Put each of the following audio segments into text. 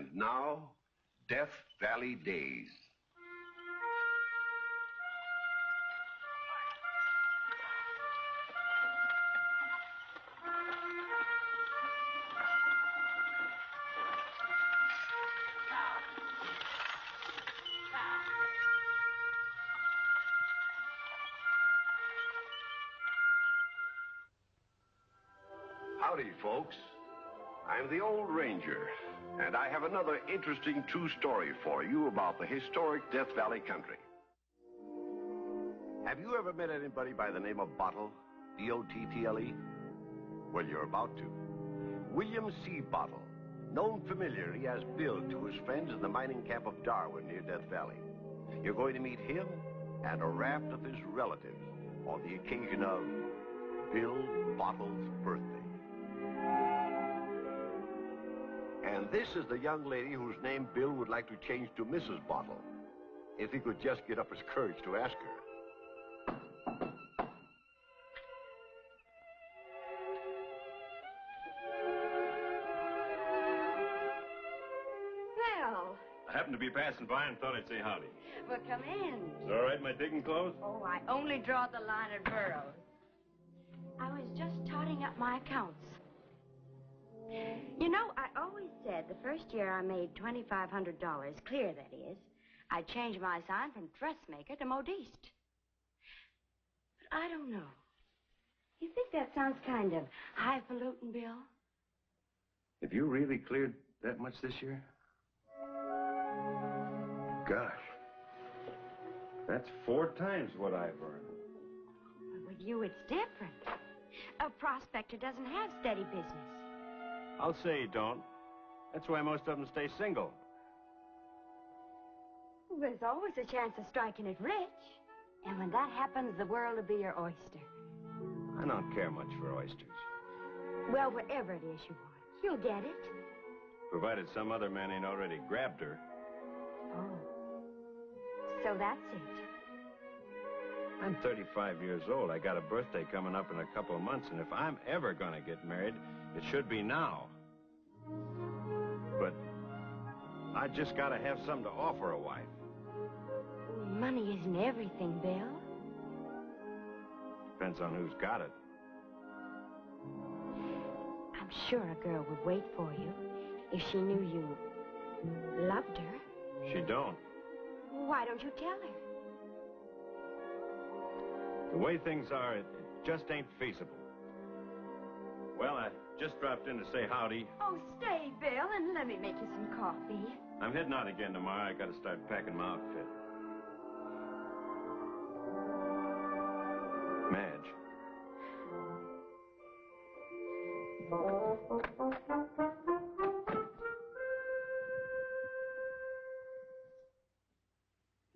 And now, Death Valley Days. Howdy, folks. I'm the Old Ranger, and I have another interesting true story for you about the historic Death Valley country. Have you ever met anybody by the name of Bottle? B-O-T-T-L-E? Well, you're about to. William C. Bottle, known familiarly as Bill to his friends in the mining camp of Darwin near Death Valley. You're going to meet him and a raft of his relatives on the occasion of Bill Bottle's birthday. And this is the young lady whose name Bill would like to change to Mrs. Bottle, if he could just get up his courage to ask her. Well. I happened to be passing by and thought I'd say howdy. Well, come in. Is it all right, my digging clothes? Oh, I only draw the line at burros. I was just totting up my accounts. You know, I always said the first year I made $2,500, clear that is, I'd change my sign from dressmaker to modiste. But I don't know. You think that sounds kind of highfalutin, Bill? Have you really cleared that much this year? Gosh. That's 4 times what I've earned. With you, it's different. A prospector doesn't have steady business. I'll say you don't. That's why most of them stay single. Well, there's always a chance of striking it rich. And when that happens, the world will be your oyster. I don't care much for oysters. Well, wherever it is you want, you'll get it. Provided some other man ain't already grabbed her. Oh. So that's it. I'm 35 years old. I got a birthday coming up in a couple of months, and if I'm ever going to get married, it should be now. But I just got to have something to offer a wife. Money isn't everything, Bill. Depends on who's got it. I'm sure a girl would wait for you if she knew you loved her. She don't. Why don't you tell her? The way things are, it just ain't feasible. Well, I just dropped in to say howdy. Oh, stay, Bill, and let me make you some coffee. I'm heading out again tomorrow. I got to start packing my outfit. Madge.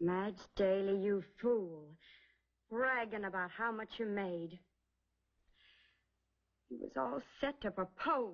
Madge Daly, you fool. Bragging about how much you made. He was all set to propose.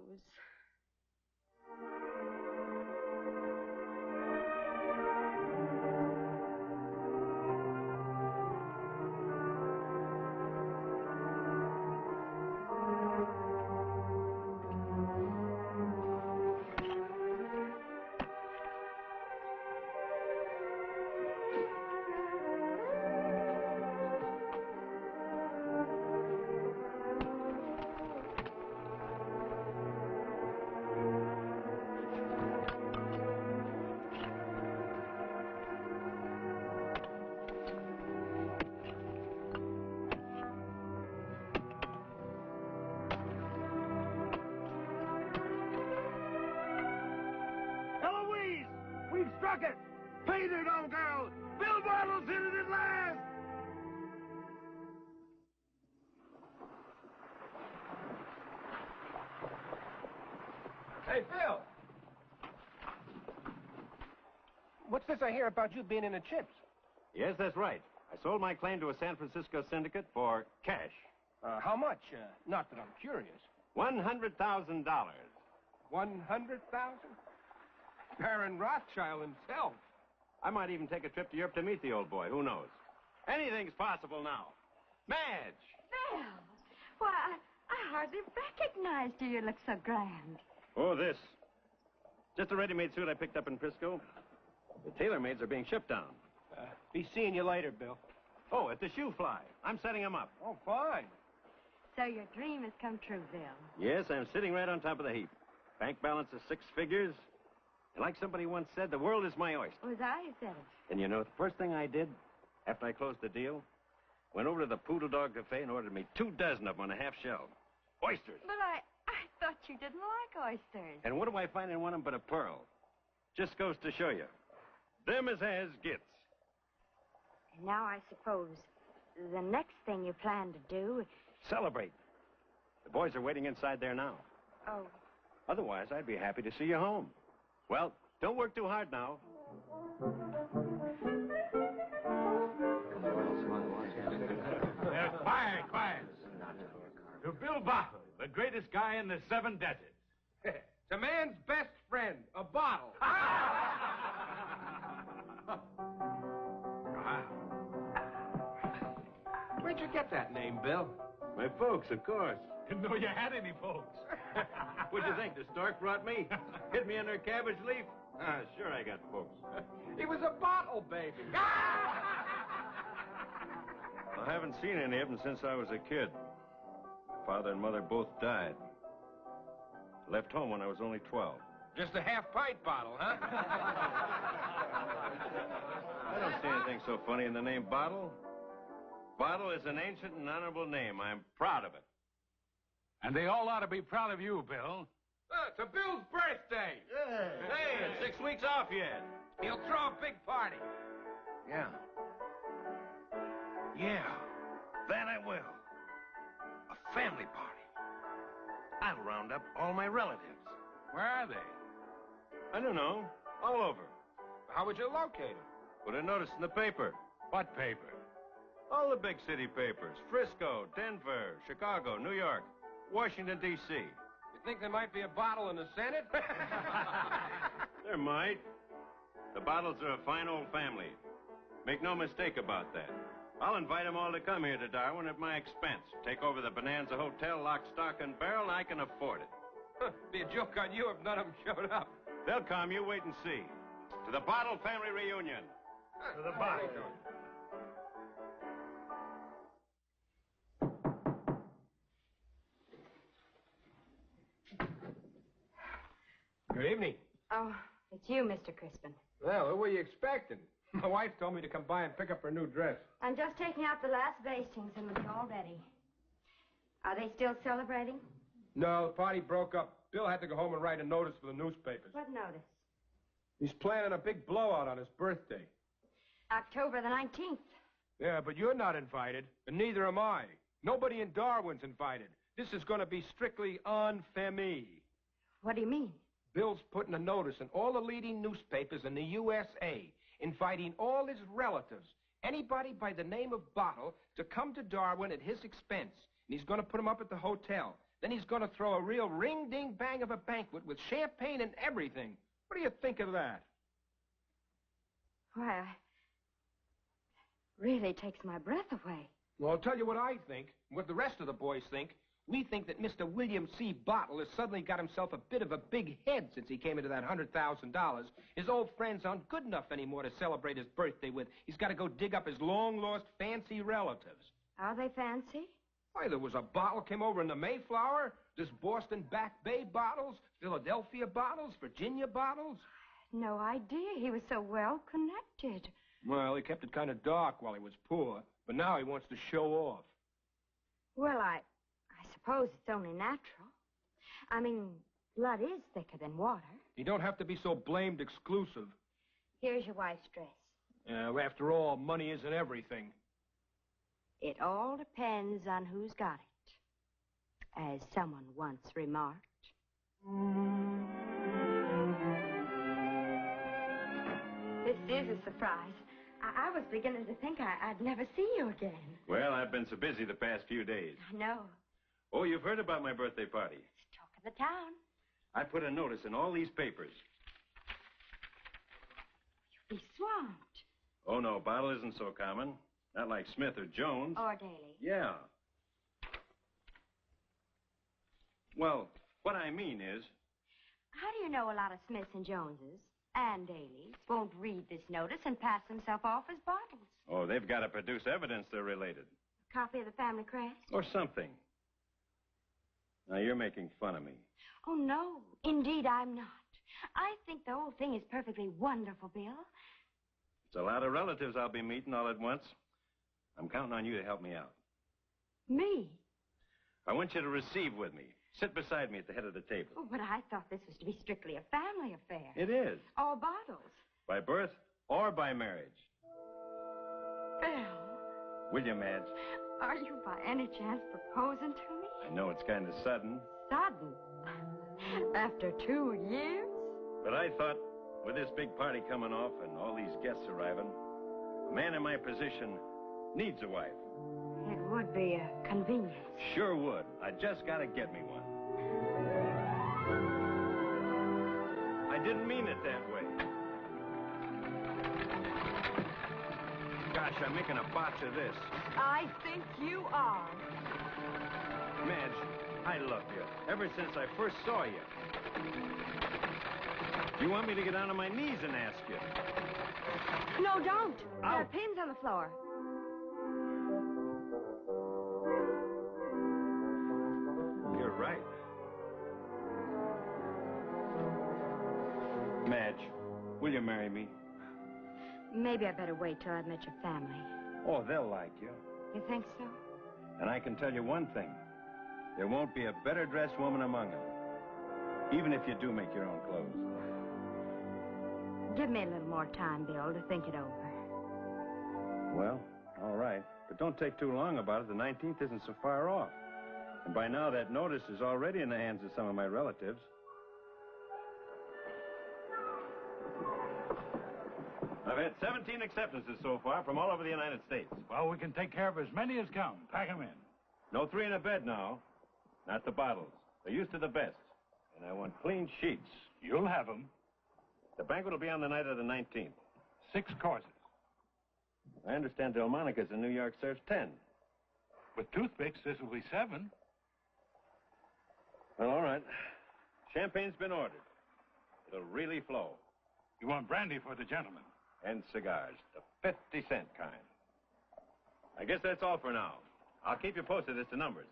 Hey, Phil! What's this I hear about you being in the chips? Yes, that's right. I sold my claim to a San Francisco syndicate for cash. How much? Not that I'm curious. $100,000. 100,000? Baron Rothschild himself. I might even take a trip to Europe to meet the old boy. Who knows? Anything's possible now. Madge! Bill! Why, I hardly recognized you. You look so grand. Oh, this. Just a ready-made suit I picked up in Frisco. The tailor-mades are being shipped down. Be seeing you later, Bill. Oh, at the shoe fly. I'm setting them up. Oh, fine. So your dream has come true, Bill. Yes, I'm sitting right on top of the heap. Bank balance is 6 figures. And like somebody once said, the world is my oyster. It was I who said it. And you know, the first thing I did after I closed the deal, went over to the Poodle Dog Cafe and ordered me 2 dozen of them on a half shell. Oysters. But I thought you didn't like oysters. And what do I find in one of them but a pearl? Just goes to show you. Them as has gets. And now I suppose the next thing you plan to do... Celebrate. The boys are waiting inside there now. Oh. Otherwise, I'd be happy to see you home. Well, don't work too hard now. Quiet, quiet. To Bill Bottle, the greatest guy in the 7 deserts. It's a man's best friend, a bottle. Where'd you get that name, Bill? My folks, of course. Didn't know you had any folks. What'd you think? The stork brought me? Hid me under a cabbage leaf? Sure I got folks. He was a bottle baby. I haven't seen any of them since I was a kid. Father and mother both died. Left home when I was only 12. Just a half-pint bottle, huh? I don't see anything so funny in the name Bottle. Bottle is an ancient and honorable name. I'm proud of it. And they all ought to be proud of you, Bill. It's a Bill's birthday. Hey, it's 6 weeks off yet. He'll throw a big party. Yeah. Yeah, that I will. A family party. I'll round up all my relatives. Where are they? I don't know. All over. How would you locate him? Put a notice in the paper. What paper? All the big city papers. Frisco, Denver, Chicago, New York, Washington, D.C. You think there might be a bottle in the Senate? There might. The Bottles are a fine old family. Make no mistake about that. I'll invite them all to come here to Darwin at my expense. Take over the Bonanza Hotel, lock, stock, and barrel, and I can afford it. Be a joke on you if none of them showed up. They'll come, you wait and see. To the Bottle family reunion. To the bottle. Good evening. Oh, it's you, Mr. Crispin. Well, who were you expecting? My wife told me to come by and pick up her new dress. I'm just taking out the last bastings and we'll be all ready. Are they still celebrating? No, the party broke up. Bill had to go home and write a notice for the newspapers. What notice? He's planning a big blowout on his birthday. October the 19th. Yeah, but you're not invited, and neither am I. Nobody in Darwin's invited. This is going to be strictly en famille. What do you mean? Bill's putting a notice in all the leading newspapers in the USA, inviting all his relatives, anybody by the name of Bottle, to come to Darwin at his expense. And he's going to put them up at the hotel. Then he's going to throw a real ring-ding-bang of a banquet with champagne and everything. What do you think of that? Why, really takes my breath away. Well, I'll tell you what I think, and what the rest of the boys think. We think that Mr. William C. Bottle has suddenly got himself a bit of a big head since he came into that $100,000. His old friends aren't good enough anymore to celebrate his birthday with. He's got to go dig up his long-lost fancy relatives. Are they fancy? Why, there was a bottle came over in the Mayflower. There's Boston Back Bay bottles, Philadelphia bottles, Virginia bottles. No idea. He was so well connected. Well, he kept it kind of dark while he was poor, but now he wants to show off. Well, I suppose it's only natural. I mean, blood is thicker than water. You don't have to be so blamed exclusive. Here's your wife's dress. After all, money isn't everything. It all depends on who's got it, as someone once remarked. This is a surprise. I was beginning to think I'd never see you again. Well, I've been so busy the past few days. I know. Oh, you've heard about my birthday party. It's talk of the town. I put a notice in all these papers. You'll be swamped. Oh, no, Bottle isn't so common. Not like Smith or Jones. Or Daly. Yeah. Well, what I mean is... How do you know a lot of Smiths and Joneses and Dailies won't read this notice and pass themselves off as Bottles? Oh, they've got to produce evidence they're related. A copy of the family crest? Or something. Now, you're making fun of me. Oh, no. Indeed, I'm not. I think the whole thing is perfectly wonderful, Bill. It's a lot of relatives I'll be meeting all at once. I'm counting on you to help me out. Me? I want you to receive with me. Sit beside me at the head of the table. Oh, but I thought this was to be strictly a family affair. It is. All Bottles. By birth or by marriage. Bill. Will you, Madge? Are you by any chance proposing to me? I know it's kind of sudden. Sudden? After 2 years? But I thought, with this big party coming off and all these guests arriving, a man in my position needs a wife. It would be a convenience. Sure would. I just got to get me one. I didn't mean it that way. Gosh, I'm making a botch of this. I think you are. Madge, I love you. Ever since I first saw you. You want me to get down on my knees and ask you? No, don't. There Ow. are pins on the floor. You're right. Madge, will you marry me? Maybe I better wait till I've met your family. Oh, they'll like you. You think so? And I can tell you one thing. There won't be a better dressed woman among them. Even if you do make your own clothes. Give me a little more time, Bill, to think it over. Well, all right. But don't take too long about it. The 19th isn't so far off. And by now, that notice is already in the hands of some of my relatives. I've had 17 acceptances so far from all over the United States. Well, we can take care of as many as come. Pack 'em in. No 3 in a bed now. Not the Bottles. They're used to the best. And I want clean sheets. You'll have 'em. The banquet will be on the night of the 19th. 6 courses. I understand Delmonico's in New York serves 10. With toothpicks, this will be 7. Well, all right. Champagne's been ordered. It'll really flow. You want brandy for the gentlemen. And cigars, the 50-cent kind. I guess that's all for now. I'll keep you posted as to numbers.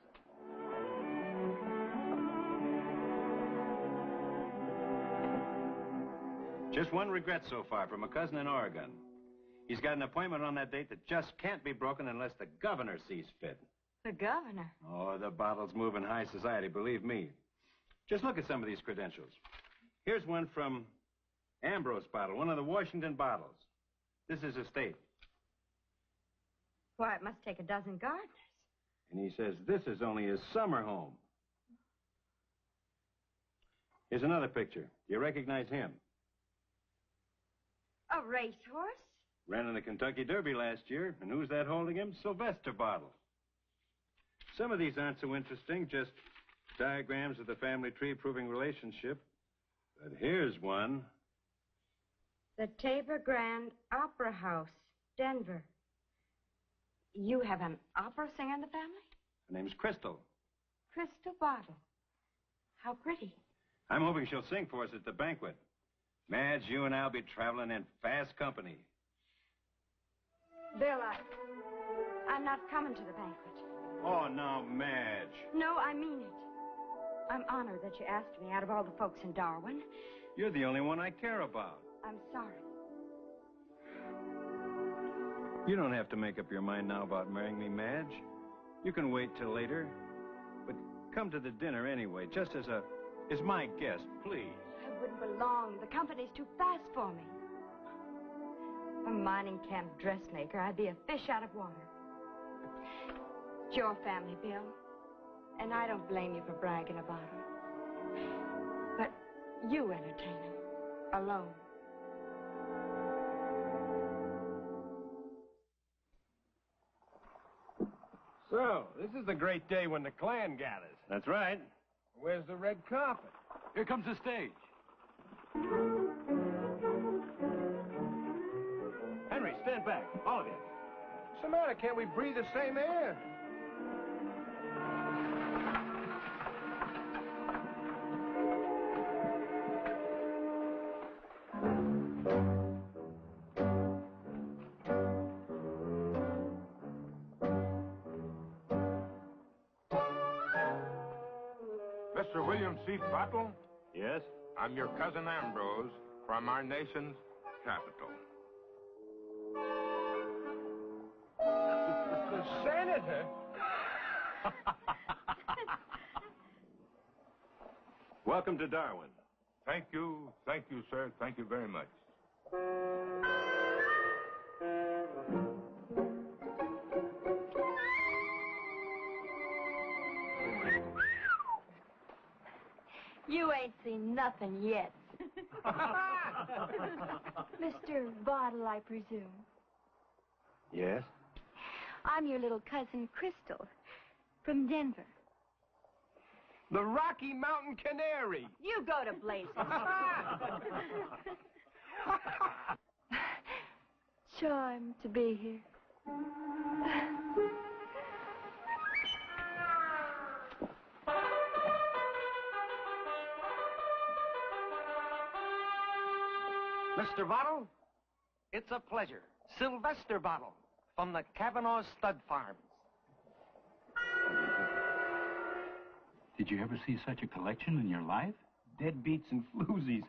Just one regret so far from a cousin in Oregon. He's got an appointment on that date that just can't be broken unless the governor sees fit. The governor? Oh, the Bottles move in high society, believe me. Just look at some of these credentials. Here's one from Ambrose Bottle, one of the Washington Bottles. This is his state. Why, it must take a dozen gardeners. And he says this is only his summer home. Here's another picture. Do you recognize him? A racehorse? Ran in the Kentucky Derby last year. And who's that holding him? Sylvester Bottle. Some of these aren't so interesting, just diagrams of the family tree proving relationship. But here's one. The Tabor Grand Opera House, Denver. You have an opera singer in the family? Her name's Crystal. Crystal Bottle. How pretty. I'm hoping she'll sing for us at the banquet. Madge, you and I'll be traveling in fast company. Bill, I'm not coming to the banquet. Oh, now, Madge. No, I mean it. I'm honored that you asked me out of all the folks in Darwin. You're the only one I care about. I'm sorry. You don't have to make up your mind now about marrying me, Madge. You can wait till later. But come to the dinner anyway, just as my guest, please. I wouldn't belong. The company's too fast for me. A mining camp dressmaker, I'd be a fish out of water. It's your family, Bill. And I don't blame you for bragging about them. But you entertain them. Alone. So, this is the great day when the clan gathers. That's right. Where's the red carpet? Here comes the stage. Henry, stand back. All of you. What's the matter? Can't we breathe the same air? Mr. William C. Bottle, Yes? I'm your cousin Ambrose from our nation's capital. The senator? Welcome to Darwin. Thank you, sir. Thank you very much. You ain't seen nothing yet. Mr. Bottle, I presume. Yes? I'm your little cousin, Crystal, from Denver. The Rocky Mountain Canary. You go to blazes. Charmed to be here. Mr. Bottle, it's a pleasure. Sylvester Bottle from the Kavanaugh Stud Farms. Did you ever see such a collection in your life? Deadbeats and floozies.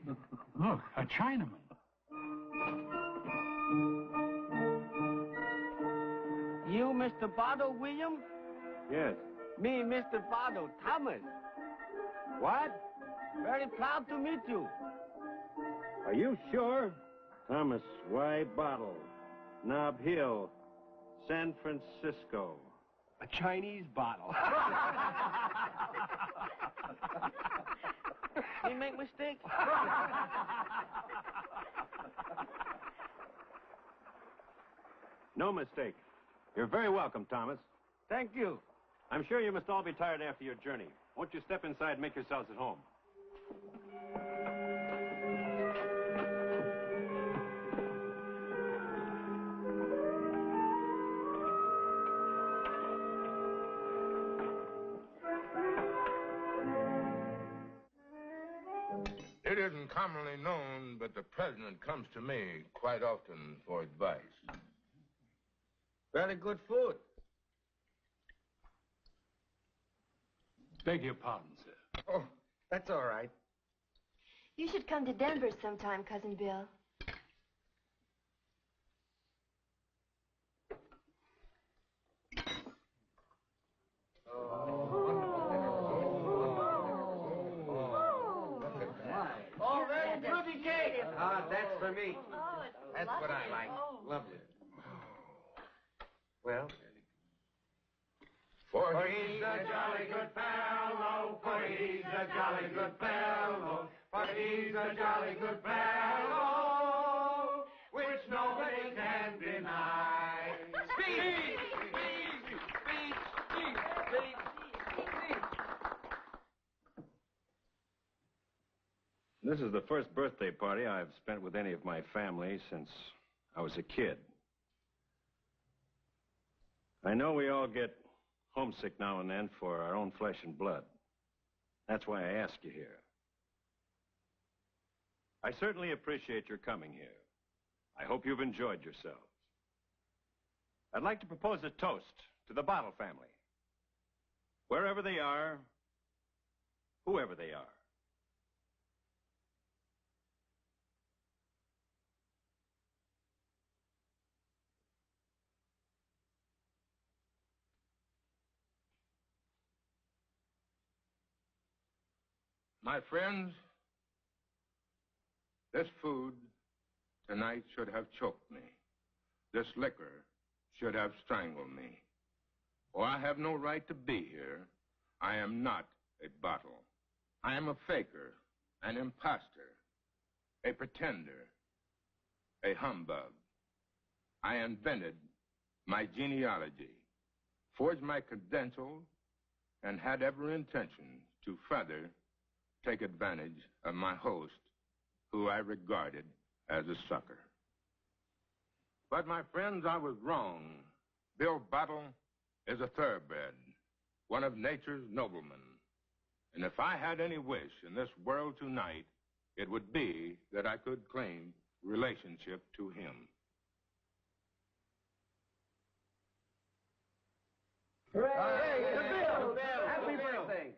Look, a Chinaman. You, Mr. Bottle, William? Yes. Me, Mr. Bottle, Thomas. What? Very proud to meet you. Are you sure? Thomas Y. Bottle, Nob Hill, San Francisco. A Chinese bottle. You make mistake? No mistake. You're very welcome, Thomas. Thank you. I'm sure you must all be tired after your journey. Won't you step inside and make yourselves at home? It isn't commonly known, but the president comes to me quite often for advice. Very good food. Beg your pardon, sir. Oh, that's all right. You should come to Denver sometime, Cousin Bill. Oh, very pretty cake. Ah, that's for me. Oh, it's That's what I like. Oh. Lovely. Well, For he's a jolly good fellow, for he's a jolly good fellow, for he's a jolly good fellow, which nobody can deny. speech. This is the first birthday party I've spent with any of my family since I was a kid. I know we all get homesick now and then for our own flesh and blood. That's why I ask you here. I certainly appreciate your coming here. I hope you've enjoyed yourselves. I'd like to propose a toast to the Bottle family. Wherever they are, whoever they are. My friends, this food tonight should have choked me. This liquor should have strangled me. For I have no right to be here. I am not a bottle. I am a faker, an imposter, a pretender, a humbug. I invented my genealogy, forged my credentials, and had every intention to further take advantage of my host, who I regarded as a sucker. But, my friends, I was wrong. Bill Bottle is a thoroughbred, one of nature's noblemen. And if I had any wish in this world tonight, it would be that I could claim relationship to him. Hey, Bill! Happy birthday!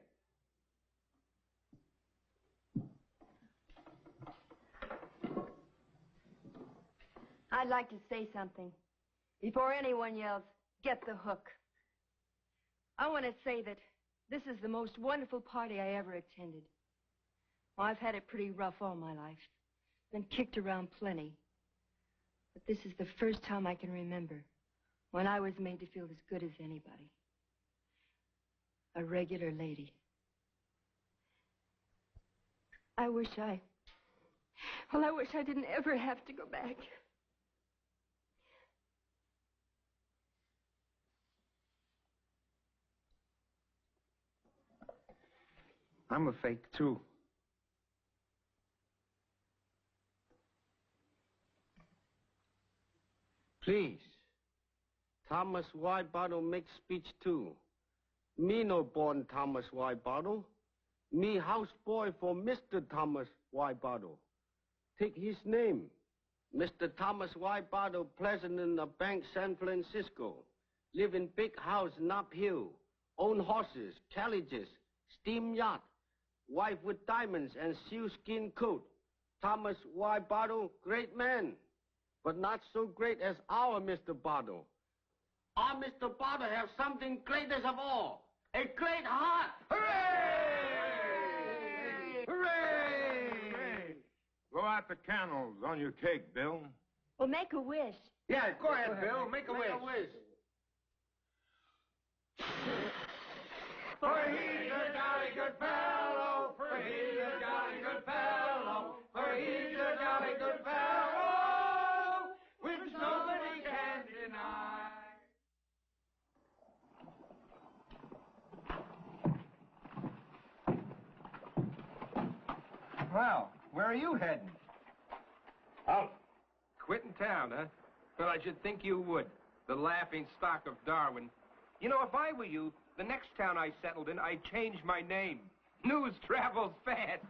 I'd like to say something. Before anyone yells, get the hook. I want to say that this is the most wonderful party I ever attended. Well, I've had it pretty rough all my life. Been kicked around plenty. But this is the first time I can remember when I was made to feel as good as anybody. A regular lady. I wish I didn't ever have to go back. I'm a fake, too. Please. Thomas Whitebottle make speech, too. Me no born Thomas Whitebottle. Me houseboy for Mr. Thomas Whitebottle. Take his name. Mr. Thomas Whitebottle, president of Bank San Francisco. Live in big house in Up Hill. Own horses, carriages, steam yacht. Wife with diamonds and sealskin coat. Thomas Whitebottle, great man. But not so great as our Mr. Bottle. Our Mr. Bottle has something greatest of all. A great heart. Hooray! Hooray! Blow out the candles on your cake, Bill. Well, make a wish. Yeah, go ahead, Bill. Make a wish. For he's a jolly good fellow, for he's a jolly good fellow, for he's a jolly good fellow, which nobody can deny. Well, where are you heading? Out. Quitting town, huh? Well, I should think you would. The laughing stock of Darwin. You know, if I were you, the next town I settled in, I'd change my name. News travels fast.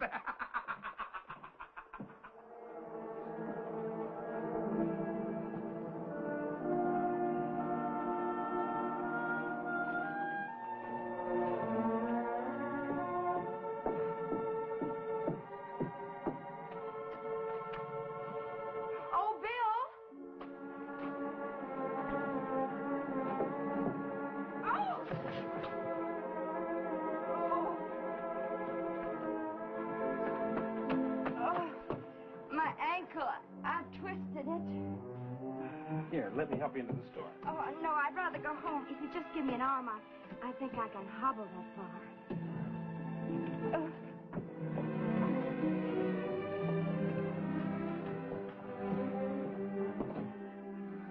Oh, Bill! Oh! Oh, my ankle. I twisted it. Here, let me help you into the store. Oh, no, I'd rather go home. If you just give me an arm, I think I can hobble that far.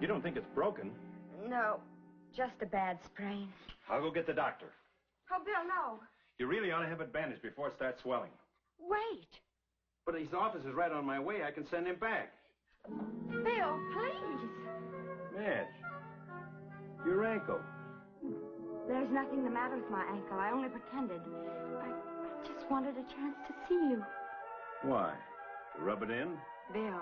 You don't think it's broken? No, just a bad sprain. I'll go get the doctor. Oh, Bill, no. You really ought to have it bandaged before it starts swelling. Wait. But his office is right on my way. I can send him back. Bill, please. Madge, your ankle. There's nothing the matter with my ankle. I only pretended. I just wanted a chance to see you. Why? To rub it in? Bill,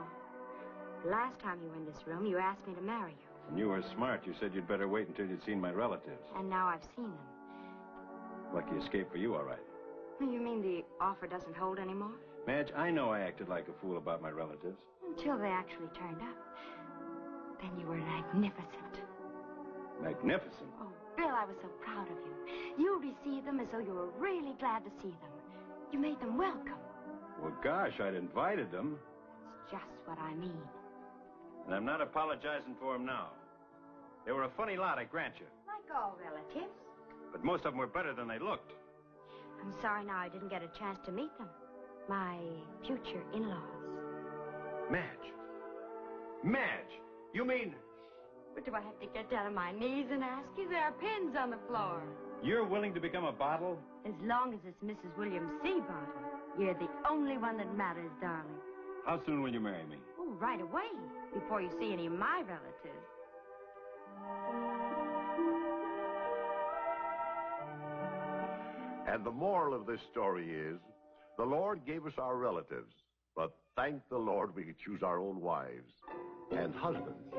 last time you were in this room, you asked me to marry you. And you were smart. You said you'd better wait until you'd seen my relatives. And now I've seen them. Lucky escape for you, all right. You mean the offer doesn't hold anymore? Madge, I know I acted like a fool about my relatives. Until they actually turned up. Then you were magnificent. Magnificent? Oh, Bill, I was so proud of you. You received them as though you were really glad to see them. You made them welcome. Well, gosh, I'd invited them. That's just what I mean. And I'm not apologizing for them now. They were a funny lot, I grant you. Like all relatives. But most of them were better than they looked. I'm sorry now I didn't get a chance to meet them. My future in-laws. Madge. Madge! You mean... But do I have to get down on my knees and ask you? There are pins on the floor. You're willing to become a bottle? As long as it's Mrs. William C. Bottle. You're the only one that matters, darling. How soon will you marry me? Oh, right away. Before you see any of my relatives. And the moral of this story is, the Lord gave us our relatives, but thank the Lord we could choose our own wives and husbands.